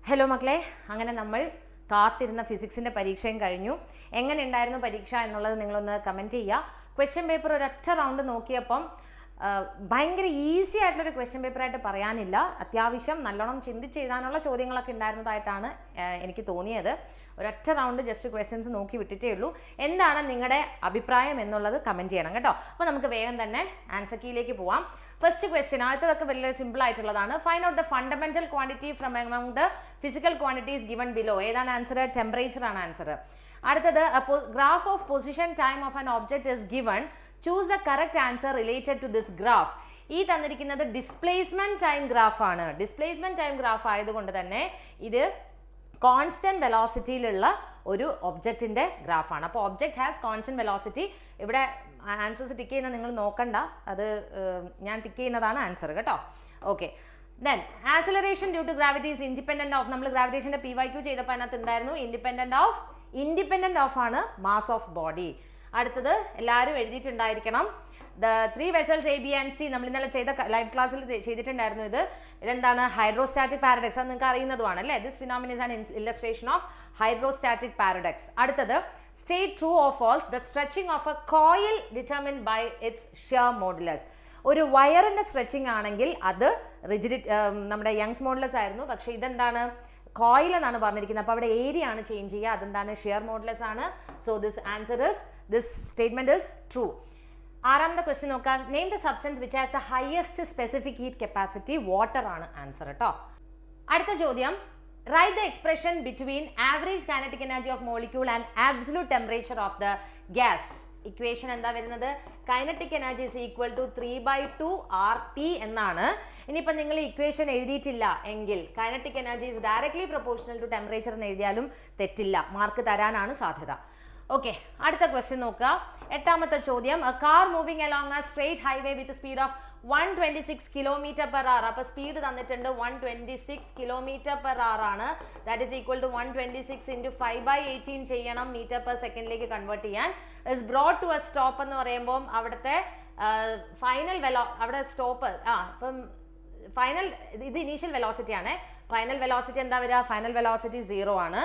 Hello മക്കളെ, അങ്ങനെ നമ്മൾ കാത്തിരുന്ന ഫിസിക്സിൻ്റെ പരീക്ഷയും കഴിഞ്ഞു. എങ്ങനെ ഉണ്ടായിരുന്നു പരീക്ഷ എന്നുള്ളത് നിങ്ങളൊന്ന് കമൻറ്റ് ചെയ്യുക. ക്വസ്റ്റ്യൻ പേപ്പർ ഒരൊറ്റ റൗണ്ട് നോക്കിയപ്പം ഭയങ്കര ഈസി ആയിട്ടുള്ളൊരു ക്വസ്റ്റ്യൻ പേപ്പറായിട്ട് പറയാനില്ല. അത്യാവശ്യം നല്ലോണം ചിന്തിച്ച് എഴുതാനുള്ള ചോദ്യങ്ങളൊക്കെ ഉണ്ടായിരുന്നതായിട്ടാണ് എനിക്ക് തോന്നിയത്. ഒരൊറ്റ റൗണ്ട് ജസ്റ്റ് ക്വസ്റ്റ്യൻസ് നോക്കി വിട്ടിട്ടേ ഉള്ളൂ. എന്താണ് നിങ്ങളുടെ അഭിപ്രായം എന്നുള്ളത് കമൻറ്റ് ചെയ്യണം കേട്ടോ. അപ്പോൾ നമുക്ക് വേഗം തന്നെ ആൻസർ കീയിലേക്ക് പോവാം. ഫസ്റ്റ് ക്വസ്റ്റ്യൻ, ആദ്യത്തൊക്കെ വലിയ സിമ്പിൾ ആയിട്ടുള്ളതാണ്. Find out the fundamental quantity from among the physical quantities given below. ഏതാണ് ആൻസർ? ടെമ്പറേച്ചർ ആണ് ആൻസർ. അടുത്തത്, graph of position time of an object is given. Choose the correct answer related to this graph. ഈ തന്നിരിക്കുന്നത് displacement time graph ആണ്. Displacement time graph ആയതുകൊണ്ട് തന്നെ ഇത് constant വെലോസിറ്റിയിലുള്ള ഒരു ഒബ്ജക്റ്റിന്റെ ഗ്രാഫാണ്. അപ്പോൾ ഒബ്ജക്റ്റ് ഹാസ് കോൺസ്റ്റന്റ് വെലോസിറ്റി. ഇവിടെ ആൻസേഴ്സ് ടിക്ക് ചെയ്യുന്നത് നിങ്ങൾ നോക്കണ്ട, അത് ഞാൻ ടിക്ക് ചെയ്യുന്നതാണ് ആൻസർ കേട്ടോ. Okay, then acceleration due to gravity is independent of. നമ്മൾ ഗ്രാവിറ്റേഷന്റെ PYQ ചെയ്തപ്പോൾ അതിനകത്ത് ഉണ്ടായിരുന്നു ഇൻഡിപെൻഡന്റ് ഓഫ് ആണ് മാസ് ഓഫ് ബോഡി. അടുത്തത് എല്ലാവരും എഴുതിയിട്ടുണ്ടായിരിക്കണം. The 3 vessels A, B and C നമ്മൾ ഇന്നലെ ചെയ്ത ലൈവ് ക്ലാസ്സിൽ ചെയ്തിട്ടുണ്ടായിരുന്നു. ഇതെന്താണ്? Hydrostatic paradox. അത് നിങ്ങൾക്ക് അറിയുന്നതുമാണ് അല്ലേ. This phenomena is an illustration of hydrostatic paradox. അടുത്തത്, state true or false the stretching of a coil determined by its shear modulus. ഒരു വയറിന്റെ സ്ട്രെച്ചിങ് ആണെങ്കിൽ അത് നമ്മുടെ യങ്സ് മോഡുലസ് ആയിരുന്നു. പക്ഷേ ഇതെന്താണ്? കോയിൽ എന്നാണ് പറഞ്ഞിരിക്കുന്നത്. അപ്പോൾ അവിടെ ഏരിയ ആണ് ചേഞ്ച് ചെയ്യുക. അതെന്താണ്? ഷിയർ മോഡുലസ് ആണ്. So this statement is true. ആറാമത്തെ ക്വസ്റ്റ്യൻ നോക്കാം. Name the substance which has the highest specific heat capacity. Water ആണ് ആൻസർ കേട്ടോ. അടുത്ത ചോദ്യം, write the expression between average kinetic energy of molecule and absolute temperature of the gas. Equation എന്താ വരുന്നത്? Kinetic energy is equal to 3/2 RT എന്നാണ്. ഇനിയിപ്പോൾ നിങ്ങൾ equation എഴുതിയിട്ടില്ല എങ്കിൽ kinetic energy is directly proportional to temperature എന്ന് എഴുതിയാലും തെറ്റില്ല, മാർക്ക് തരാനാണ് സാധ്യത. ഓക്കെ, അടുത്ത ക്വസ്റ്റ്യൻ നോക്കുക. എട്ടാമത്തെ ചോദ്യം, A car moving along A straight highway with speed of 126 km/h. അപ്പോൾ സ്പീഡ് തന്നിട്ടുണ്ട് 126 km/h ആണ്. ദാറ്റ് ഈസ് ഈക്വൽ ടു 126 × 5/18 ചെയ്യണം മീറ്റർ പെർ സെക്കൻഡിലേക്ക് കൺവേർട്ട് ചെയ്യാൻ. Is brought to a stop എന്ന് പറയുമ്പോൾ അവിടുത്തെ ഫൈനൽ അവിടെ സ്റ്റോപ്പ് ഇപ്പം ഫൈനൽ ഇത് ഇനീഷ്യൽ വെലോസിറ്റി ആണ്. ഫൈനൽ വെലോസിറ്റി എന്താ വരിക? ഫൈനൽ വെലോസിറ്റി 0 ആണ്.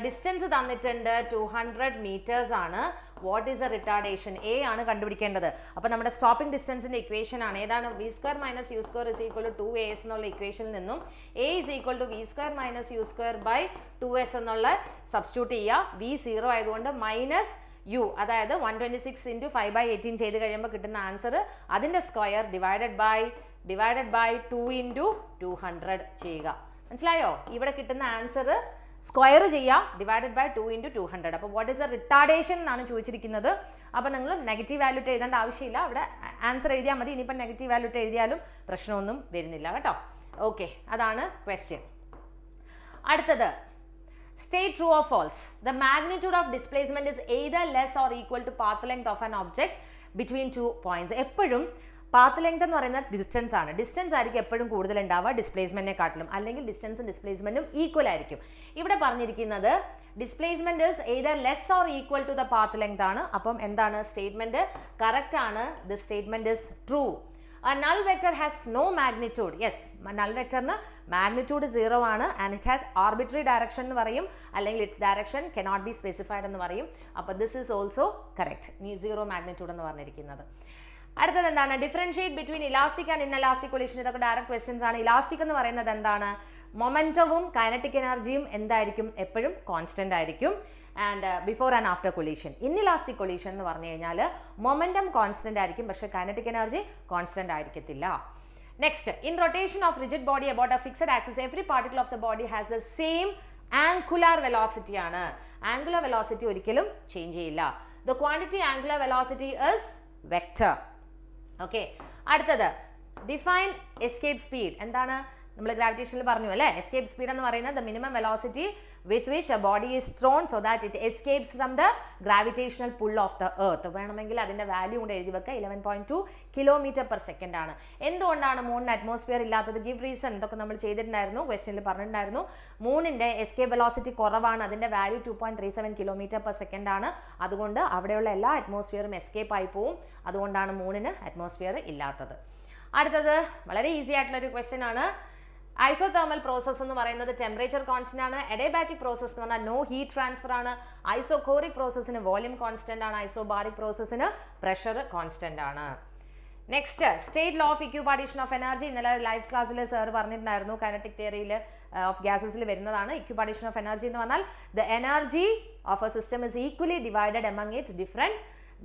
ഡിസ്റ്റൻസ് തന്നിട്ടുണ്ട് 200 മീറ്റേഴ്സ് ആണ്. What is the retardation? A ആണ് കണ്ടുപിടിക്കേണ്ടത്. അപ്പോൾ നമ്മുടെ സ്റ്റോപ്പിംഗ് ഡിസ്റ്റൻസിന്റെ ഇക്വേഷൻ ആണ്. ഏതാണ്? v² - u² = 2as എന്നുള്ള ഇക്വേഷനിൽ നിന്നും a = v² - u² 2s എന്നുള്ള സബ്സ്റ്റിറ്റ്യൂട്ട് ചെയ്യുക. v 0 ആയതുകൊണ്ട് -u, അതായത് 126 × 5/18 ചെയ്ത് കഴിയുമ്പോൾ കിട്ടുന്ന ആൻസർ അതിന്റെ സ്ക്വയർ ഡിവൈഡഡ് ബൈ 2 × 200 ചെയ്യുക. മനസ്സിലായോ? ഇവിടെ കിട്ടുന്ന ആൻസർ സ്ക്വയർ ചെയ്യുക, ഡിവൈഡഡ് ബൈ 2 × 200. അപ്പോൾ വാട്ട് ഈസ് ദ റിട്ടാർഡേഷൻ എന്നാണ് ചോദിച്ചിരിക്കുന്നത്. അപ്പോൾ നിങ്ങൾ നെഗറ്റീവ് വാല്യൂ എഴുതേണ്ട ആവശ്യമില്ല, അവിടെ ആൻസർ എഴുതിയാൽ മതി. ഇനിയിപ്പോൾ നെഗറ്റീവ് വാല്യൂ എഴുതിയാലും പ്രശ്നമൊന്നും വരുന്നില്ല കേട്ടോ. ഓക്കെ, അതാണ് ക്വസ്റ്റ്യൻ. അടുത്തത്, state true or false the magnitude of displacement is either less or equal to path length of an object between 2 points. എപ്പോഴും പാത്ത് ലെങ്ത് എന്ന് പറയുന്ന ഡിസ്റ്റൻസ് ആണ്. ഡിസ്റ്റൻസ് ആയിരിക്കും എപ്പോഴും കൂടുതൽ ഉണ്ടാവുക ഡിസ്പ്ലേസ്മെന്റിനെക്കാട്ടിലും, അല്ലെങ്കിൽ ഡിസ്റ്റൻസും ഡിസ്പ്ലേസ്മെന്റും ഈക്വൽ ആയിരിക്കും. ഇവിടെ പറഞ്ഞിരിക്കുന്നത് displacement is either less or equal to the path length ആണ്. അപ്പം എന്താണ് സ്റ്റേറ്റ്മെന്റ്? കറക്റ്റ് ആണ്. The statement is true. A null vector has no magnitude. Yes, null vectorന് മാഗ്നിറ്റ്യൂഡ് 0 ആണ്. And it has arbitrary direction എന്ന് പറയും, അല്ലെങ്കിൽ its direction cannot be specified എന്ന് പറയും. അപ്പോൾ this is also correct. 0 magnitude എന്ന് പറഞ്ഞിരിക്കുന്നത്. അടുത്തത് എന്താണ്? Differentiate between elastic and inelastic collision. ഇതൊക്കെ ഡയറക്റ്റ് ക്വസ്റ്റ്യൻസ് ആണ്. ഇലാസ്റ്റിക് എന്ന് പറയുന്നത് എന്താണ്? മൊമെന്റവും കൈനറ്റിക് എനർജിയും എന്തായിരിക്കും? എപ്പോഴും കോൺസ്റ്റന്റ് ആയിരിക്കും. And before and after collision. Inelastic collision എന്ന് പറഞ്ഞു കഴിഞ്ഞാൽ മൊമെന്റം കോൺസ്റ്റന്റ് ആയിരിക്കും, പക്ഷേ കൈനറ്റിക് എനർജി കോൺസ്റ്റന്റ് ആയിരിക്കത്തില്ല. Next, in rotation of rigid body about A fixed axis every particle of the body has the same angular velocity ആണ്. Angular velocity ഒരിക്കലും change ചെയ്യില്ല. The quantity angular velocity is vector. Okay, അടുത്തത്, define escape speed. എന്താണ്? നമ്മൾ ഗ്രാവിറ്റേഷനിൽ പറഞ്ഞു അല്ലേ, escape speed എന്ന് പറയുന്നത് the minimum velocity with which a body is thrown so that it escapes from the gravitational pull of the earth. വേണമെങ്കിൽ അതിന്റെ value കൊണ്ട് എഴുതി വെക്കുക. 11.2 km/s ആണ്. എന്തുകൊണ്ടാണ് മൂണിന് അറ്റ്മോസ്ഫിയർ ഇല്ലാത്തത്? Give reason. ഇതൊക്കെ നമ്മൾ ചെയ്തിട്ടുണ്ടായിരുന്നു, ക്വസ്റ്റ്യനിൽ പറഞ്ഞിട്ടുണ്ടായിരുന്നു. മൂണിന്റെ എസ്കേപ്പ് വെലോസിറ്റി കുറവാണ്, അതിന്റെ വാല്യൂ 2.37 km/s ആണ്. അതുകൊണ്ട് അവിടെയുള്ള എല്ലാ അറ്റ്മോസ്ഫിയറും എസ്കേപ്പ് ആയി പോവും. അതുകൊണ്ടാണ് മൂണിന് അറ്റ്മോസ്ഫിയർ ഇല്ലാത്തത്. അടുത്തത് വളരെ ഈസി ആയിട്ടുള്ള ഒരു ക്വസ്റ്റ്യൻ ആണ്. ഐസോതെർമൽ പ്രോസസ് എന്ന് പറയുന്നത് ടെമ്പറേച്ചർ കോൺസ്റ്റന്റ് ആണ്. എഡേബാറ്റിക് പ്രോസസ് എന്ന് പറഞ്ഞാൽ നോ ഹീറ്റ് ട്രാൻസ്ഫർ ആണ്. ഐസോകോറിക് പ്രോസസ്സിന് വോളിയം കോൺസ്റ്റന്റ് ആണ്. ഐസോബാറിക് പ്രോസസ്സിന് പ്രഷർ കോൺസ്റ്റന്റ് ആണ്. Next state law of equipartition of energy. ഇന്നലെ ലൈവ് ക്ലാസ്സിൽ സർ പറഞ്ഞിട്ടുണ്ടായിരുന്നു, കൈനറ്റിക് തിയറിയിൽ ഓഫ് ഗ്യാസസിൽ വരുന്നതാണ്. ഇക്വിപാർട്ടീഷൻ ഓഫ് എനർജി എന്ന് പറഞ്ഞാൽ the energy of a system is equally divided among its different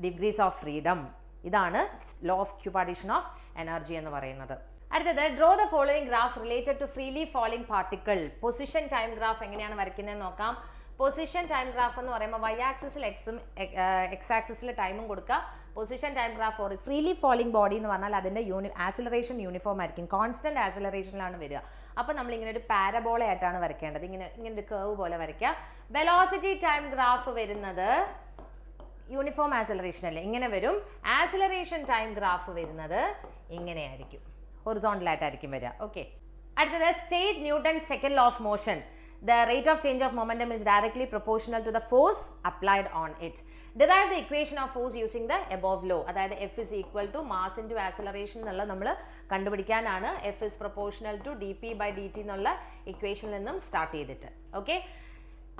degrees of freedom. ഇതാണ് law of equipartition of energy എന്ന് പറയുന്നത്. അടുത്തത് draw the following graph related to freely falling particle. Position time graph എങ്ങനെയാണ് വരയ്ക്കുന്നത് നോക്കാം. Position time graph എന്ന് പറയുമ്പോൾ Y ആക്സിസിൽ എക്സും എക്സ് ആക്സിസിൽ ടൈമും കൊടുക്കുക. Position time graph for freely falling body എന്ന് പറഞ്ഞാൽ അതിൻ്റെ ആക്സിലറേഷൻ യൂണിഫോം ആയിരിക്കും, കോൺസ്റ്റന്റ് ആക്സിലറേഷനിലാണ് വരിക. അപ്പോൾ നമ്മൾ ഇങ്ങനെ ഒരു പാരബോള ആയിട്ടാണ് വരയ്ക്കേണ്ടത്. ഇങ്ങനെ ഒരു കേർവ് പോലെ വരയ്ക്കുക. വെലോസിറ്റി ടൈം ഗ്രാഫ് വരുന്നത് യൂണിഫോം ആക്സിലറേഷൻ അല്ലേ, ഇങ്ങനെ വരും. ആക്സിലറേഷൻ ടൈം ഗ്രാഫ് വരുന്നത് ഇങ്ങനെയായിരിക്കും, ഹൊറിസോണ്ടൽ ആയിട്ടായിരിക്കും വരിക. ഓക്കെ, അടുത്തത് state newton second law of motion. The rate of change of momentum is directly proportional to the force applied on it. Derive the equation of force using the above law. അതായത് F is equal to mass into acceleration എന്നുള്ള നമ്മൾ കണ്ടുപിടിക്കാനാണ്. F is proportional to dp by dt എന്നുള്ള ഇക്വേഷനിൽ നിന്നും start ചെയ്തിട്ട്. Okay,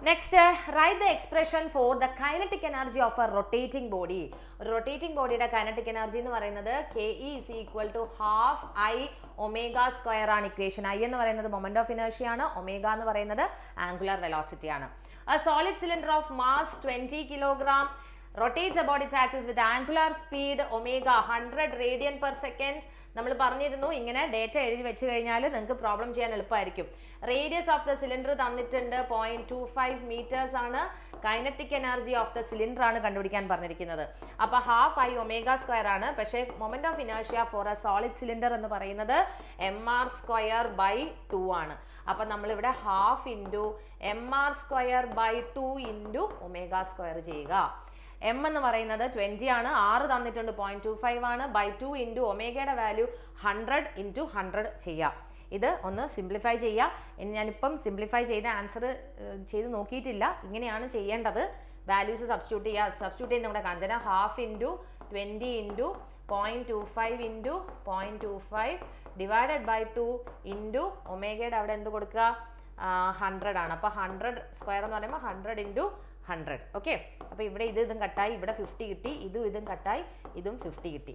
next right the expression for the kinetic energy of A rotating body. ഒരു rotating ബോഡിയുടെ kinetic energy എന്ന് പറയുന്നത് KE is equal to half I omega square ആണ് equation. I എന്ന് പറയുന്നത് മൊമെന്റ് ഓഫ് ഇനർഷ്യ ആണ്, ഒമേഗ എന്ന് പറയുന്നത് ആംഗുലർ വെലോസിറ്റി ആണ്. A solid cylinder of mass 20 kilogram rotates about its axis with angular speed omega 100 radian per second. നമ്മൾ പറഞ്ഞിരുന്നു ഇങ്ങനെ ഡേറ്റ എഴുതി വെച്ച് കഴിഞ്ഞാൽ നിങ്ങൾക്ക് പ്രോബ്ലം ചെയ്യാൻ എളുപ്പമായിരിക്കും. റേഡിയസ് ഓഫ് ദ സിലിണ്ടർ തന്നിട്ടുണ്ട് 0.25 മീറ്റേഴ്സ് ആണ്. Kinetic energy of the cylinder ആണ് കണ്ടുപിടിക്കാൻ പറഞ്ഞിരിക്കുന്നത്. അപ്പോൾ ഹാഫ് I ഒമേഗ സ്ക്വയർ ആണ്. പക്ഷേ moment of inertia for a solid cylinder എന്ന് പറയുന്നത് mr സ്ക്വയർ ബൈ 2 ആണ്. അപ്പം നമ്മളിവിടെ half into mr square by 2 into omega square ചെയ്യുക. എം എന്ന് പറയുന്നത് 20 ആണ്, 6 തന്നിട്ടുണ്ട് 0.25 ആണ്, ബൈ 2 ഇൻറ്റു ഒമേഗയുടെ വാല്യൂ 100 ഇൻറ്റു 100 ചെയ്യാം. ഇത് ഒന്ന് സിംപ്ലിഫൈ ചെയ്യുക. ഞാനിപ്പം സിംപ്ലിഫൈ ചെയ്ത ആൻസർ ചെയ്ത് നോക്കിയിട്ടില്ല, ഇങ്ങനെയാണ് ചെയ്യേണ്ടത്. വാല്യൂസ് സബ്സ്റ്റിറ്റ്യൂട്ട് ചെയ്യുക. സബ്സ്റ്റിറ്റ്യൂട്ട് ചെയ്യുന്ന നമ്മുടെ കാണിച്ചു തരാം. Half into 20 into 0.25 into 0.25 divided by 2 into ഒമേഗയുടെ അവിടെ എന്ത് കൊടുക്കുക, 100 ആണ്. അപ്പോൾ 100 സ്ക്വയർ എന്ന് പറയുമ്പോൾ 100 ഇൻറ്റു 100. ഓക്കെ, അപ്പോൾ ഇവിടെ ഇതും കട്ടായി, ഇവിടെ 50 കിട്ടി, ഇതും കട്ടായി, ഇതും 50 കിട്ടി.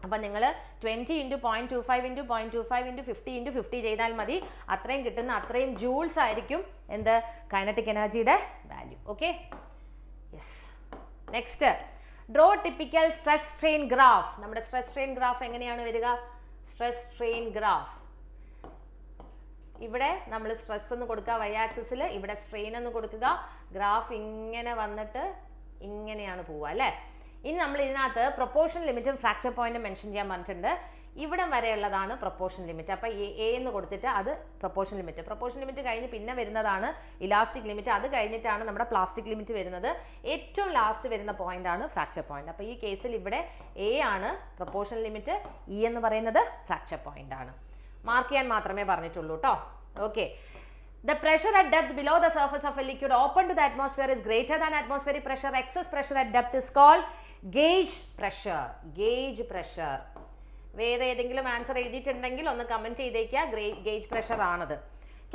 അപ്പം നിങ്ങൾ 20 ഇൻറ്റു 0.25 ഇൻറ്റു 0.25 ഇൻറ്റു 50 ഇൻറ്റു 50 ചെയ്താൽ മതി. അത്രയും കിട്ടുന്ന അത്രയും ജൂൾസ് ആയിരിക്കും എന്ത് കൈനറ്റിക് എനർജിയുടെ value. Okay, yes. Next draw typical stress strain graph. നമ്മുടെ സ്ട്രെസ് സ്ട്രെയിൻ ഗ്രാഫ് എങ്ങനെയാണ് വരിക? സ്ട്രെസ് സ്ട്രെയിൻ ഗ്രാഫ് ഇവിടെ നമ്മൾ സ്ട്രെസ് എന്ന് കൊടുക്കുക വൈ ആക്സിസിൽ, ഇവിടെ സ്ട്രെയിൻ എന്ന് കൊടുക്കുക. ഗ്രാഫ് ഇങ്ങനെ വന്നിട്ട് ഇങ്ങനെയാണ് പോവുക അല്ലേ. ഇനി നമ്മൾ ഇതിനകത്ത് പ്രൊപ്പോർഷൻ ലിമിറ്റും ഫ്രാക്ചർ പോയിന്റും മെൻഷൻ ചെയ്യാൻ പറഞ്ഞിട്ടുണ്ട്. ഇവിടം വരെയുള്ളതാണ് പ്രൊപ്പോർഷൻ ലിമിറ്റ്. അപ്പോൾ എ എന്ന് കൊടുത്തിട്ട് അത് പ്രൊപ്പോർഷൻ ലിമിറ്റ്. പ്രൊപ്പോർഷൻ ലിമിറ്റ് കഴിഞ്ഞ് പിന്നെ വരുന്നതാണ് ഇലാസ്റ്റിക് ലിമിറ്റ്. അത് കഴിഞ്ഞിട്ടാണ് നമ്മുടെ പ്ലാസ്റ്റിക് ലിമിറ്റ് വരുന്നത്. ഏറ്റവും ലാസ്റ്റ് വരുന്ന പോയിന്റ് ആണ് ഫ്രാക്ചർ പോയിന്റ്. അപ്പോൾ ഈ കേസിൽ ഇവിടെ എ ആണ് പ്രൊപ്പോർഷൻ ലിമിറ്റ്, ഇ എന്ന് പറയുന്നത് ഫ്രാക്ചർ പോയിന്റ് ആണ്. മാർക്ക് ചെയ്യാൻ മാത്രമേ പറഞ്ഞിട്ടുള്ളൂ കേട്ടോ. Okay, the pressure at depth below the surface of a liquid open to the atmosphere is greater than atmospheric pressure. Excess pressure at depth is called gauge pressure. Gauge pressure. വേറെ ഏതെങ്കിലും answer എഴുതിയിട്ടുണ്ടെങ്കിൽ ഒന്ന് comment ചെയ്തേക്കുക. Gauge pressure ആണത്.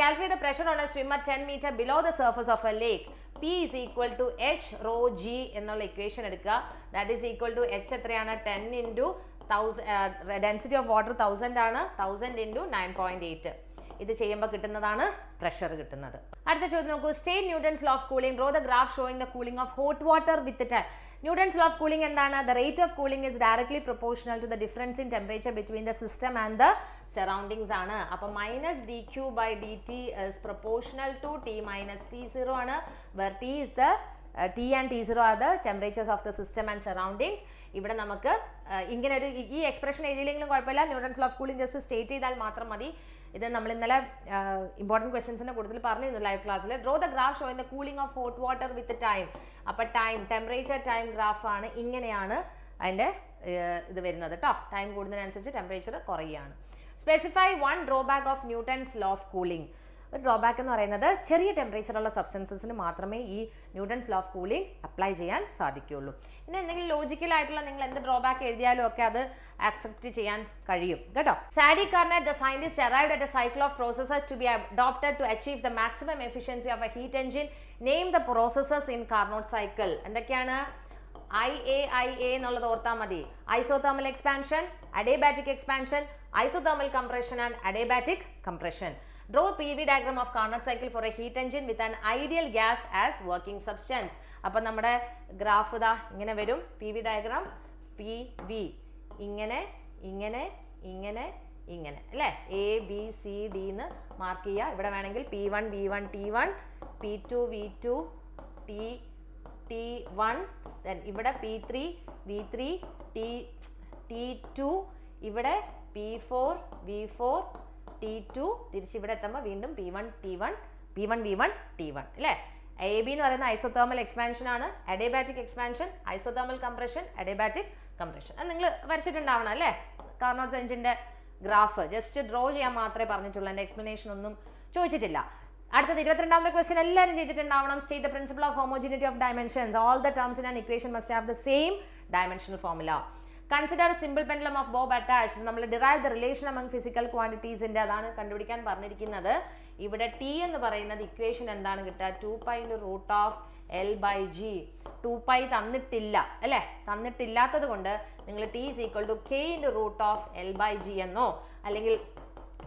Calculate the pressure on a swimmer 10 meter below the surface of a lake. P is equal to H rho G എന്നുള്ള equation എടുക്കുക. That is equal to H എത്രയാണ്? 10 into 1000. Density of water 1000 ആണ്. 1000 into 9.8. ഇത് ചെയ്യുമ്പോൾ കിട്ടുന്നതാണ് pressure കിട്ടുന്നത്. അടുത്ത ചോദ്യം നോക്കൂ. State Newton's law of cooling. Draw the graph showing the cooling of hot water with time. Newton's law of cooling എന്താണ്? The rate of cooling is directly proportional to the difference in temperature between the system and the surroundings ആണ്. അപ്പോൾ minus dq by dt is proportional to t minus t0 ആണ്. Where t is the t and t0 are the temperatures of the system and surroundings. ഇവിടെ നമുക്ക് ഇങ്ങനെ ഒരു ഈ expression എഴുതിയില്ലെങ്കിലും കുഴപ്പമില്ല. Newton's law of cooling just state ചെയ്താൽ മാത്രം മതി. ഇത് നമ്മൾ ഇന്നലെ ഇമ്പോർട്ടൻറ്റ് ക്വസ്റ്റ്യൻസിൻ്റെ കൂടുതൽ പറഞ്ഞിരുന്നു ലൈവ് ക്ലാസ്സിൽ. Draw the graph showing the cooling of hot water with time. അപ്പോൾ ടെമ്പറേച്ചർ ടൈം ഗ്രാഫാണ്. ഇങ്ങനെയാണ് അതിൻ്റെ ഇത് വരുന്നത് കേട്ടോ. ടൈം കൂടുന്നതിനനുസരിച്ച് ടെമ്പറേച്ചർ കുറയുകയാണ്. Specify one drawback of Newton's law of cooling. ഒരു ഡ്രോബാക്ക് എന്ന് പറയുന്നത് ചെറിയ ടെമ്പറേച്ചറുള്ള സബ്സ്റ്റൻസസിന് മാത്രമേ ഈ Newton's law of cooling apply ചെയ്യാൻ സാധിക്കുകയുള്ളൂ. പിന്നെ എന്തെങ്കിലും ലോജിക്കലായിട്ടുള്ള നിങ്ങൾ എന്ത് ഡ്രോബാക്ക് എഴുതിയാലും ഒക്കെ അത് ആക്സെപ്റ്റ് ചെയ്യാൻ കഴിയും കേട്ടോ. Sadi Carnot, the scientist arrived at a cycle of processes to be adopted to achieve the maximum efficiency of a heat engine. Name the processes in Carnot cycle. എന്തൊക്കെയാണ്? IAIA എന്നുള്ളത് ഓർത്താൽ മതി. Isothermal expansion, adiabatic expansion, isothermal compression and adiabatic compression. Draw PV diagram of Carnot cycle for a heat engine with an ideal gas as working substance. അപ്പോൾ നമ്മുടെ graph ഇതാ ഇങ്ങനെ വരും. PV diagram PV ഇങ്ങനെ ഇങ്ങനെ ഇങ്ങനെ ഇങ്ങനെ അല്ലേ? ABCD എന്ന് മാർക്ക് ചെയ്യുക. ഇവിടെ വേണമെങ്കിൽ P1 V1 T1, P2 V2 T1, then ഇവിടെ P3 V3 T2, ഇവിടെ P4 V4 T2, തിരിച്ചിവിടെ എത്തുമ്പോൾ വീണ്ടും P1 T1 P1 V1 T1 അല്ലേ? AB എന്ന് പറയുന്ന ഐസോതെർമൽ എക്സ്പാൻഷൻ ആണ്, adiabatic expansion, isothermal compression, adiabatic compression. അത് നിങ്ങൾ വരച്ചിട്ടുണ്ടാവണം അല്ലേ? കാർനോട്ട്സ് എഞ്ചിന്റെ ഗ്രാഫ് ജസ്റ്റ് ഡ്രോ ചെയ്യാൻ മാത്രമേ പറഞ്ഞിട്ടുള്ളൂ, എൻ്റെ എക്സ്പ്ലനേഷൻ ഒന്നും ചോദിച്ചിട്ടില്ല. അടുത്തത് 22ാമത്തെ ക്വസ്റ്റ്യൻ എല്ലാവരും ചെയ്തിട്ടുണ്ടാവണം. State the principle of homogeneity of dimensions. All the terms in an equation must have the same dimensional formula. Consider simple pendulum of bob attached. നമ്മൾ derive the relation among physical ക്വാണ്ടിറ്റീസിന്റെ അതാണ് കണ്ടുപിടിക്കാൻ പറഞ്ഞിരിക്കുന്നത്. ഇവിടെ T എന്ന് പറയുന്നത് equation എന്താണ് കിട്ടുക? 2π√L/g. 2π തന്നിട്ടില്ല അല്ലേ? തന്നിട്ടില്ലാത്തത് കൊണ്ട് നിങ്ങൾ T is equal to K into √L/g എന്നോ അല്ലെങ്കിൽ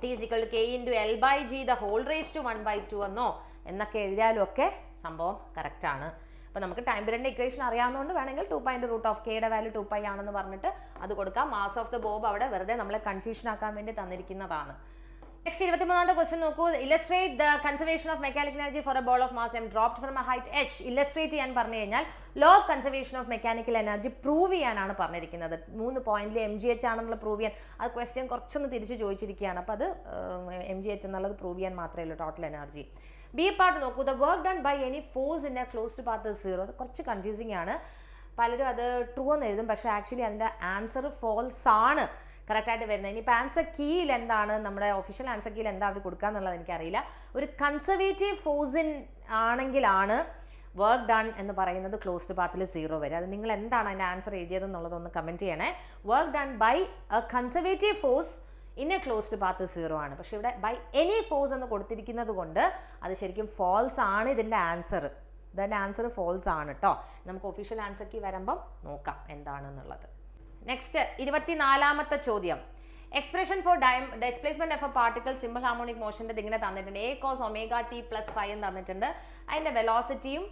T is equal to K into L/g the whole raised to 1/2 എന്നോ എന്നൊക്കെ എഴുതിയാലും ഒക്കെ സംഭവം കറക്റ്റ് ആണ്. അപ്പോൾ നമുക്ക് ടൈം പീരിയഡിന്റെ ഇക്വേഷൻ അറിയാവുന്നതുകൊണ്ട് വേണമെങ്കിൽ 2π√Kയുടെ വാല്യൂ 2π ആണെന്ന് പറഞ്ഞിട്ട് അത് കൊടുക്കാം. മാസ് ഓഫ് ദ ബോബ് അവിടെ വെറുതെ നമ്മളെ കൺഫ്യൂഷൻ ആക്കാൻ വേണ്ടി തന്നിരിക്കുന്നതാണ്. നെക്സ്റ്റ് 23ാമത്തെ ക്വസ്റ്റ്യൻ നോക്കൂ. Illustrate the conservation of mechanical energy for a ball of mass m dropped from a height h. Illustrate ചെയ്യാൻ പറഞ്ഞു കഴിഞ്ഞാൽ law of conservation of mechanical energy prove ചെയ്യാനാണ് പറഞ്ഞിരിക്കുന്നത്. 3 പോയിന്റിൽ mgh ആണെന്നുള്ള പ്രൂവ് ചെയ്യാൻ. അത് ക്വസ്റ്റ്യൻ കുറച്ചൊന്ന് തിരിച്ച് ചോദിച്ചിരിക്കുകയാണ്. അപ്പോൾ അത് mgh എന്നുള്ളത് പ്രൂവ് ചെയ്യാൻ മാത്രമേ ഉള്ളൂ ടോട്ടൽ എനർജി. ബി പാർട്ട് നോക്കൂ. The work done by any force in a closed path is 0. അത് കുറച്ച് കൺഫ്യൂസിംഗ് ആണ്. പലരും അത് ട്രൂ എന്ന് എഴുതും, പക്ഷേ ആക്ച്വലി അതിൻ്റെ ആൻസർ ഫോൾസ് ആണ് കറക്റ്റായിട്ട് വരുന്നത്. ഇനിയിപ്പോൾ ആൻസർ കീയിൽ എന്താണ്, നമ്മുടെ ഒഫീഷ്യൽ ആൻസർ കീയിൽ എന്താ അവർ കൊടുക്കുക എന്നുള്ളത് എനിക്കറിയില്ല. ഒരു കൺസർവേറ്റീവ് ഫോഴ്സിൻ ആണെങ്കിലാണ് വർക്ക് ഡൺ എന്ന് പറയുന്നത് ക്ലോസ്ഡ് പാത്തിൽ 0 വരെ. അത് നിങ്ങൾ എന്താണ് അതിൻ്റെ ആൻസർ എഴുതിയതെന്നുള്ളതൊന്ന് കമൻറ്റ് ചെയ്യണേ. Work done by a conservative force in a closed path 0 ആണ്. പക്ഷേ ഇവിടെ ബൈ എനി ഫോഴ്സ് എന്ന് കൊടുത്തിരിക്കുന്നത് കൊണ്ട് അത് ശരിക്കും ഫോൾസ് ആണ് ഇതിൻ്റെ ആൻസർ. ഇതിൻ്റെ ആൻസർ ഫോൾസ് ആണ് കേട്ടോ. നമുക്ക് ഒഫീഷ്യൽ ആൻസർ കീ വരുമ്പം നോക്കാം എന്താണെന്നുള്ളത്. നെക്സ്റ്റ് 24ാമത്തെ ചോദ്യം. Expression for displacement of a particle simple harmonic മോഷന്റെ ഇതിങ്ങനെ തന്നിട്ടുണ്ട്. A cos ωt+5 എന്ന് തന്നിട്ടുണ്ട്. അതിന്റെ വെലോസിറ്റിയും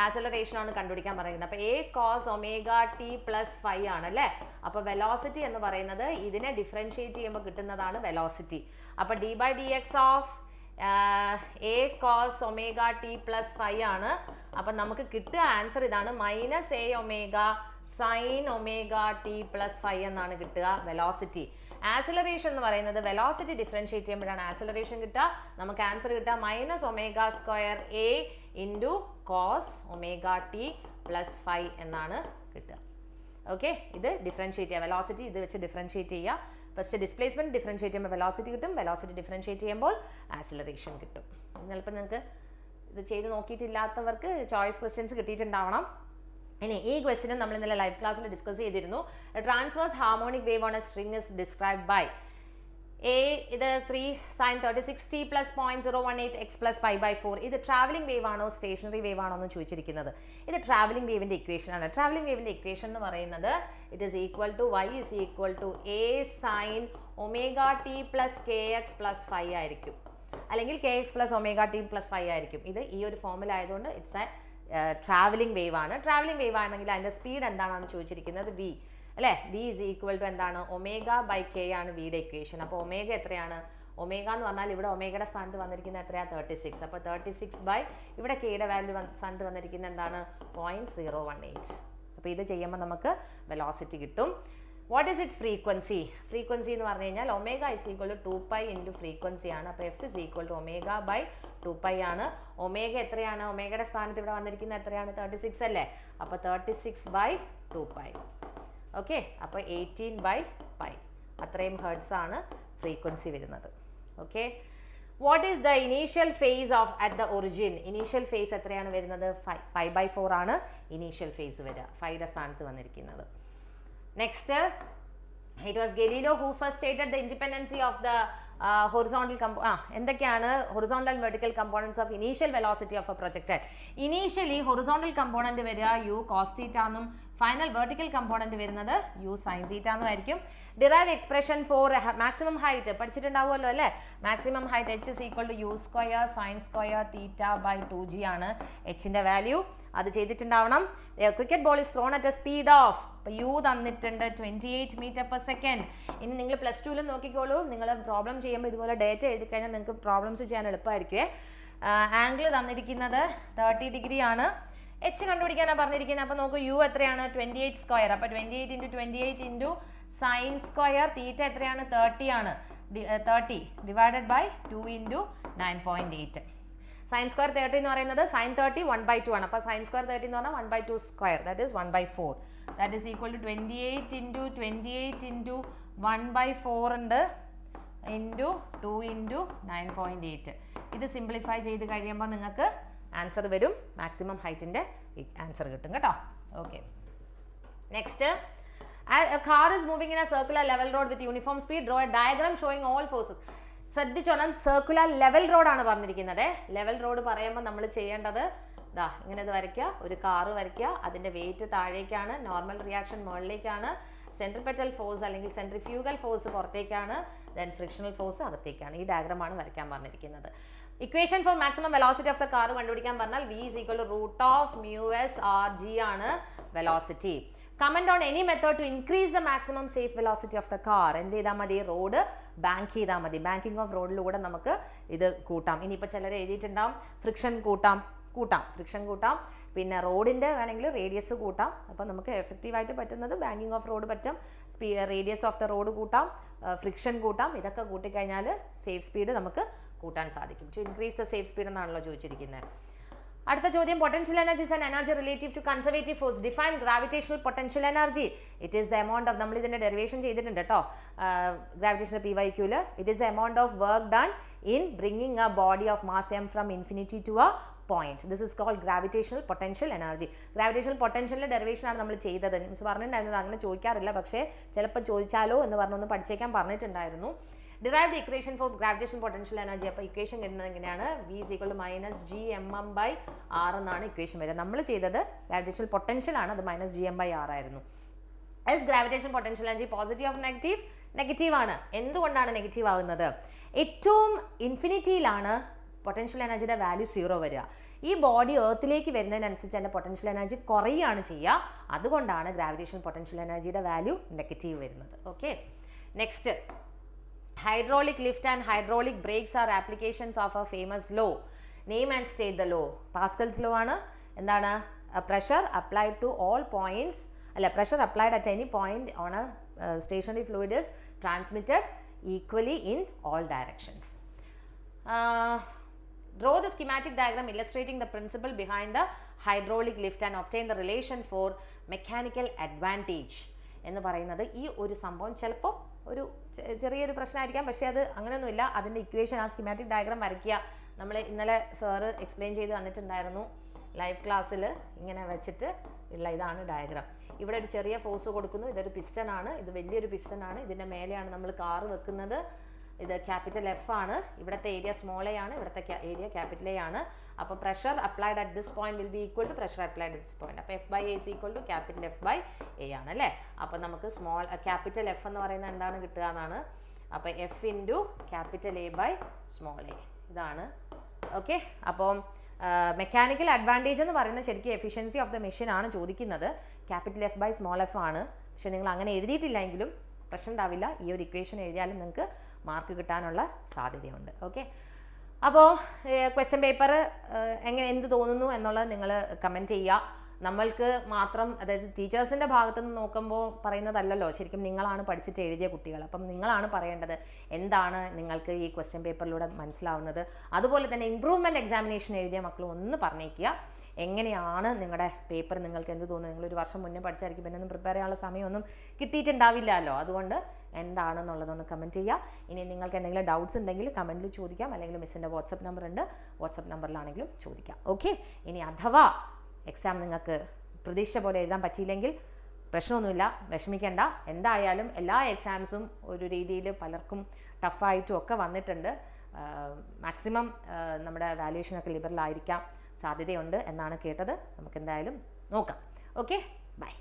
ആക്സലറേഷൻ ആണ് കണ്ടുപിടിക്കാൻ പറയുന്നത്. അപ്പോൾ A cos ωt+5 ആണ് അല്ലേ? അപ്പോൾ വെലോസിറ്റി എന്ന് പറയുന്നത് ഇതിനെ ഡിഫറൻഷിയേറ്റ് ചെയ്യുമ്പോൾ കിട്ടുന്നതാണ് വെലോസിറ്റി. അപ്പോൾ d/dx of A cos ωt+5 ആണ്. അപ്പം നമുക്ക് കിട്ടുക ആൻസർ ഇതാണ്, -Aω sin ωt+5 എന്നാണ് കിട്ടുക വെലോസിറ്റി. ആക്സിലറേഷൻ എന്ന് പറയുന്നത് വെലോസിറ്റി ഡിഫറൻഷിയേറ്റ് ചെയ്യുമ്പോഴാണ് ആക്സിലറേഷൻ കിട്ടുക. നമുക്ക് ആൻസർ കിട്ടുക -ω²A ഇൻറ്റു cos ωt+5 എന്നാണ് കിട്ടുക. ഓക്കെ, ഇത് ഡിഫറൻഷിയേറ്റ് ചെയ്യുക, വെലോസിറ്റി ഇത് വെച്ച് ഡിഫറൻഷിയേറ്റ് ചെയ്യുക. ഫസ്റ്റ് ഡിസ്പ്ലേസ്മെന്റ് ഡിഫറൻഷിയേറ്റ് ചെയ്യുമ്പോൾ വെലോസിറ്റി കിട്ടും, വെലോസിറ്റി ഡിഫറൻഷിയേറ്റ് ചെയ്യുമ്പോൾ ആക്സിലറേഷൻ കിട്ടും. ചിലപ്പോൾ നിങ്ങൾക്ക് ഇത് ചെയ്ത് നോക്കിയിട്ടില്ലാത്തവർക്ക് ചോയ്സ് ക്വസ്റ്റ്യൻസ് കിട്ടിയിട്ടുണ്ടാവണം. ഇനി ഈ ക്വസ്റ്റ്യനും നമ്മൾ ഇന്നലെ ലൈവ് ക്ലാസ്സിൽ ഡിസ്കസ് ചെയ്തിരുന്നു. Transverse harmonic wave on a string is described by ഇത് 3 sin 36t + 0.018 x + π/4. ഇത് ട്രാവലിംഗ് വേവ് ആണോ സ്റ്റേഷനറി വേവ് ആണോ എന്ന് ചോദിച്ചിരിക്കുന്നത്. ഇത് ട്രാവലിംഗ് വേവിന്റെ ഇക്വേഷൻ ആണ്. ട്രാവലിംഗ് വേവിന്റെ ഇക്വേഷൻ എന്ന് പറയുന്നത് it is equal to y is equal to a sin ωt + kx + 5 ആയിരിക്കും, അല്ലെങ്കിൽ kx + ωt + 5 ആയിരിക്കും. ഇത് ഈ ഒരു ഫോമിൽ ആയതുകൊണ്ട് ഇറ്റ്സ് എ ട്രാവലിംഗ് വേവ് ആണ്. ട്രാവലിംഗ് വേവ് ആണെങ്കിൽ അതിൻ്റെ സ്പീഡ് എന്താണെന്ന് ചോദിച്ചിരിക്കുന്നത് v അല്ലേ? v is equal to എന്താണ്? ω/k ആണ് വിയുടെ ഇക്വേഷൻ. അപ്പോൾ ഒമേഗ എത്രയാണ്? ഒമേഗ എന്ന് പറഞ്ഞാൽ ഇവിടെ ഒമേഗയുടെ സ്ഥാനത്ത് വന്നിരിക്കുന്നത് എത്രയാണ്? 36. അപ്പോൾ 36 ഇവിടെ കെയുടെ വാല്യൂ സ്ഥാനത്ത് വന്നിരിക്കുന്നത് എന്താണ്? 0.018. അപ്പോൾ ഇത് ചെയ്യുമ്പോൾ നമുക്ക് വെലോസിറ്റി കിട്ടും. What is its frequency? Frequency എന്ന് പറഞ്ഞു കഴിഞ്ഞാൽ ഒമേഗ is equal to 2π into frequency ആണ്. അപ്പോൾ f ഇസ് ഈക്വൽ ടു ω/2π ആണ്. ഒമേഗ എത്രയാണ്? ഒമേഗയുടെ സ്ഥാനത്ത് ഇവിടെ വന്നിരിക്കുന്നത് എത്രയാണ്? 36 അല്ലേ? അപ്പോൾ 36/2π. ഓക്കെ, അപ്പോൾ 18/π അത്രയും ഹെർട്സ് ആണ് ഫ്രീക്വൻസി വരുന്നത്. Okay, what is the initial face of at the origin? Initial face എത്രയാണ് വരുന്നത്? 5/4 ആണ് ഇനീഷ്യൽ ഫേസ് വരിക, 5യുടെ സ്ഥാനത്ത് വന്നിരിക്കുന്നത്. Next, it was Galileo who first stated the independency of the എന്തൊക്കെയാണ് horizontal and vertical components of initial velocity of a projectile? Initially horizontal component വരിക u cos theta എന്നും final vertical component വരുന്നത് u sin theta എന്നും ആയിരിക്കും. Derive expression for maximum height പഠിച്ചിട്ടുണ്ടാവുമല്ലോ അല്ലേ? Maximum height h is equal to u square sin square theta by 2g ആണ് hന്റെ value. അത് ചെയ്തിട്ടുണ്ടാവണം. Cricket ball is thrown at a speed of, ഇപ്പോൾ യു തന്നിട്ടുണ്ട് 28 മീറ്റർ പെർ സെക്കൻഡ്. ഇനി നിങ്ങൾ പ്ലസ് ടുവിലും നോക്കിക്കോളൂ, നിങ്ങൾ പ്രോബ്ലം ചെയ്യുമ്പോൾ ഇതുപോലെ ഡേറ്റ എഴുതി കഴിഞ്ഞാൽ നിങ്ങൾക്ക് പ്രോബ്ലംസ് ചെയ്യാൻ എളുപ്പമായിരിക്കുമേ. ആംഗിൾ തന്നിരിക്കുന്നത് 30 ഡിഗ്രി ആണ്. എച്ച് കണ്ടുപിടിക്കാനാണ് പറഞ്ഞിരിക്കുന്നത്. അപ്പോൾ നോക്കൂ, യു എത്രയാണ്? 28 സ്ക്വയർ. അപ്പോൾ 28 × 28 × സൈൻ സ്ക്വയർ തീറ്റ എത്രയാണ്? 30 ആണ്. 30 ഡിവൈഡഡ് ബൈ 2 × 9.8. സൈൻ സ്ക്വയർ 30 എന്ന് പറയുന്നത് സൈൻ 30 1/2 ആണ്. അപ്പോൾ സൈൻ സ്ക്വയർ 30 എന്ന് പറഞ്ഞാൽ 1/2 square, that is 1/4. That is equal to 28 × 28 × 1/4 ഉണ്ട് ഇൻറ്റു 2 × 9.8. ഇത് സിംപ്ലിഫൈ ചെയ്ത് കഴിയുമ്പോൾ നിങ്ങൾക്ക് ആൻസർ വരും. മാക്സിമം ഹൈറ്റിൻ്റെ ആൻസർ കിട്ടും കേട്ടോ. Okay, next, a car is moving in a circular level road with uniform speed. Draw a diagram showing all forces. ശ്രദ്ധിച്ചോണം, circular level റോഡാണ് പറഞ്ഞിരിക്കുന്നത്. ലെവൽ റോഡ് പറയുമ്പോൾ നമ്മൾ ചെയ്യേണ്ടത് ഇതാ ഇങ്ങനെ ഇത് വരയ്ക്കുക, ഒരു കാറ് വരയ്ക്കുക, അതിൻ്റെ വെയിറ്റ് താഴേക്കാണ്, നോർമൽ റിയാക്ഷൻ മുകളിലേക്കാണ്, സെൻട്രിപെറ്റൽ ഫോഴ്സ് അല്ലെങ്കിൽ സെൻട്രിഫ്യൂഗൽ ഫോഴ്സ് പുറത്തേക്കാണ്, ദെൻ ഫ്രിക്ഷണൽ ഫോഴ്സ് അകത്തേക്കാണ്. ഈ ഡയഗ്രമാണ് വരയ്ക്കാൻ പറഞ്ഞിരിക്കുന്നത്. Equation for maximum velocity of the car കണ്ടുപിടിക്കാൻ പറഞ്ഞാൽ v is equal to √μs rg ആണ് velocity. Comment on any method to increase the maximum safe velocity of the car. എന്ത് ചെയ്താൽ മതി? റോഡ് ബാങ്ക് ചെയ്താൽ മതി. ബാങ്കിങ് ഓഫ് റോഡിലൂടെ നമുക്ക് ഇത് കൂട്ടാം. ഇനിയിപ്പോൾ ചിലർ എഴുതിയിട്ടുണ്ടാവും ഫ്രിക്ഷൻ കൂട്ടാം, ഫ്രിക്ഷൻ കൂട്ടാം, പിന്നെ റോഡിൻ്റെ വേണമെങ്കിൽ റേഡിയസ് കൂട്ടാം. അപ്പോൾ നമുക്ക് എഫക്റ്റീവായിട്ട് പറ്റുന്നത് ബാങ്കിങ് ഓഫ് റോഡ് പറ്റും, റേഡിയസ് ഓഫ് ദ റോഡ് കൂട്ടാം, ഫ്രിക്ഷൻ കൂട്ടാം. ഇതൊക്കെ കൂട്ടിക്കഴിഞ്ഞാൽ സേഫ് സ്പീഡ് നമുക്ക് കൂട്ടാൻ സാധിക്കും. To increase the safe speed എന്നാണല്ലോ ചോദിച്ചിരിക്കുന്നത്. അടുത്ത ചോദ്യം, potential energy is an energy relative to conservative force. Define gravitational potential energy. It is the amount of, നമ്മൾ ഇതിൻ്റെ ഡെറിവേഷൻ ചെയ്തിട്ടുണ്ട് കേട്ടോ ഗ്രാവിറ്റേഷണൽ PYQല്. It is the amount of work done in bringing a body of mass m from infinity to a point. This is called gravitational potential energy. Gravitational പൊട്ടൻഷ്യലിൻ്റെ ഡെറിവേഷനാണ് നമ്മൾ ചെയ്തത്. Means പറഞ്ഞിട്ടുണ്ടായിരുന്നത് അങ്ങനെ ചോദിക്കാറില്ല, പക്ഷേ ചിലപ്പോൾ ചോദിച്ചാലോ എന്ന് പറഞ്ഞൊന്ന് പഠിച്ചേക്കാൻ പറഞ്ഞിട്ടുണ്ടായിരുന്നു. Derive the equation for gravitation potential energy. അപ്പോൾ ഇക്വേഷൻ കിട്ടുന്നത് എങ്ങനെയാണ്? v is equal to -gmm/r എന്നാണ് ഇക്വേഷൻ വരിക. നമ്മൾ ചെയ്തത് ഗ്രാവിറ്റേഷൻ പൊട്ടൻഷ്യൽ ആണ്, അത് -gm/r ആയിരുന്നു. S gravitation potential energy positive of negative? Negative ആണ്. എന്തുകൊണ്ടാണ് നെഗറ്റീവ് ആകുന്നത്? ഏറ്റവും ഇൻഫിനിറ്റിയിലാണ് പൊട്ടൻഷ്യൽ എനർജിയുടെ വാല്യൂ 0 വരിക. ഈ ബോഡി എർത്തിലേക്ക് വരുന്നതിനനുസരിച്ച് അതിൻ്റെ പൊട്ടൻഷ്യൽ എനർജി കുറയുകയാണ് ചെയ്യുക. അതുകൊണ്ടാണ് ഗ്രാവിറ്റേഷൻ പൊട്ടൻഷ്യൽ എനർജിയുടെ വാല്യൂ നെഗറ്റീവ് വരുന്നത്. Okay, next, hydraulic lift and hydraulic brakes are applications of a famous law. Name and state the law. Pascal's law ആണ്. എന്താണ്? pressure applied to all points, അല്ല, pressure applied at any point on a stationary fluid is transmitted equally in all directions. Draw the schematic diagram illustrating the principle behind the hydraulic lift and obtain the relation for mechanical advantage. എന്ന് പറയുന്നത് ഈ ഒരു സംഭവം ചിലപ്പോൾ ഒരു ചെറിയൊരു പ്രശ്നമായിരിക്കാം, പക്ഷേ അത് അങ്ങനെയൊന്നുമില്ല. അതിൻ്റെ ഇക്വേഷൻ ആ സ്കിമാറ്റിക് ഡയഗ്രാം വരയ്ക്കുക. നമ്മൾ ഇന്നലെ സാറ് എക്സ്പ്ലെയിൻ ചെയ്ത് തന്നിട്ടുണ്ടായിരുന്നു ലൈവ് ക്ലാസ്സിൽ. ഇങ്ങനെ വെച്ചിട്ട് ഉള്ള ഇതാണ് ഡയഗ്രാം. ഇവിടെ ഒരു ചെറിയ ഫോഴ്സ് കൊടുക്കുന്നു. ഇതൊരു പിസ്റ്റൺ ആണ്, ഇത് വലിയൊരു പിസ്റ്റൺ ആണ്. ഇതിൻ്റെ മേലെയാണ് നമ്മൾ കാറ് വെക്കുന്നത്. ഇത് ക്യാപിറ്റൽ F ആണ്. ഇവിടുത്തെ ഏരിയ സ്മോൾ എ ആണ്, ഇവിടുത്തെ ഏരിയ ക്യാപിറ്റൽ എ ആണ്. അപ്പോൾ pressure applied at this point will be equal to pressure applied at this point. അപ്പോൾ F/A is equal to capital F/A ആണ് അല്ലേ? അപ്പോൾ നമുക്ക് സ്മോൾ ക്യാപിറ്റൽ F എന്ന് പറയുന്നത് എന്താണ് കിട്ടുക എന്നാണ്. അപ്പോൾ F × ക്യാപിറ്റൽ A/സ്മോൾ a ഇതാണ്. ഓക്കെ, അപ്പോൾ മെക്കാനിക്കൽ അഡ്വാൻറ്റേജ് എന്ന് പറയുന്നത് ശരിക്കും എഫിഷ്യൻസി ഓഫ് ദ മെഷീൻ ആണ് ചോദിക്കുന്നത്. ക്യാപിറ്റൽ F/സ്മോൾ f ആണ്. പക്ഷെ നിങ്ങൾ അങ്ങനെ എഴുതിയിട്ടില്ലെങ്കിലും പ്രശ്നം ഉണ്ടാവില്ല. ഈ ഒരു ഇക്വേഷൻ എഴുതിയാലും നിങ്ങൾക്ക് മാർക്ക് കിട്ടാനുള്ള സാധ്യതയുണ്ട്. ഓക്കെ, അപ്പോൾ ക്വസ്റ്റ്യൻ പേപ്പർ എന്ത് തോന്നുന്നു എന്നുള്ളത് നിങ്ങൾ കമൻറ്റ് ചെയ്യുക. നമ്മൾക്ക് മാത്രം, അതായത് ടീച്ചേഴ്സിൻ്റെ ഭാഗത്തു നിന്ന് നോക്കുമ്പോൾ പറയുന്നതല്ലല്ലോ, ശരിക്കും നിങ്ങളാണ് പഠിച്ചിട്ട് എഴുതിയ കുട്ടികൾ. അപ്പം നിങ്ങളാണ് പറയേണ്ടത് എന്താണ് നിങ്ങൾക്ക് ഈ ക്വസ്റ്റ്യൻ പേപ്പറിലൂടെ മനസ്സിലാവുന്നത്. അതുപോലെ തന്നെ ഇംപ്രൂവ്മെൻറ്റ് എക്സാമിനേഷൻ എഴുതിയ മക്കളും ഒന്ന് പറഞ്ഞേക്കുക. എങ്ങനെയാണ് നിങ്ങളുടെ പേപ്പർ, നിങ്ങൾക്ക് എന്ത് തോന്നുന്നു? നിങ്ങളൊരു വർഷം മുന്നേ പഠിച്ചായിരിക്കും, പിന്നെ ഒന്നും പ്രിപ്പയർ ചെയ്യാനുള്ള സമയമൊന്നും കിട്ടിയിട്ടുണ്ടാവില്ലല്ലോ. അതുകൊണ്ട് എന്താണെന്നുള്ളതൊന്ന് കമൻറ്റ് ചെയ്യുക. ഇനി നിങ്ങൾക്ക് എന്തെങ്കിലും ഡൗട്ട്സ് ഉണ്ടെങ്കിൽ കമൻറ്റിൽ ചോദിക്കാം, അല്ലെങ്കിൽ മിസ്സിൻ്റെ വാട്സപ്പ് നമ്പർ ഉണ്ട്, വാട്സപ്പ് നമ്പറിലാണെങ്കിലും ചോദിക്കാം. ഓക്കെ. ഇനി അഥവാ എക്സാം നിങ്ങൾക്ക് പ്രതീക്ഷ പോലെ എഴുതാൻ പറ്റിയില്ലെങ്കിൽ പ്രശ്നമൊന്നുമില്ല, വിഷമിക്കേണ്ട. എന്തായാലും എല്ലാ എക്സാംസും ഒരു രീതിയിൽ പലർക്കും ടഫായിട്ടും ഒക്കെ വന്നിട്ടുണ്ട്. മാക്സിമം നമ്മുടെ വാല്യുവേഷനൊക്കെ ലിബറൽ ആയിരിക്കാം സാധ്യതയുണ്ട് എന്നാണ് കേട്ടത്. നമുക്ക് എന്തായാലും നോക്കാം. Okay, by.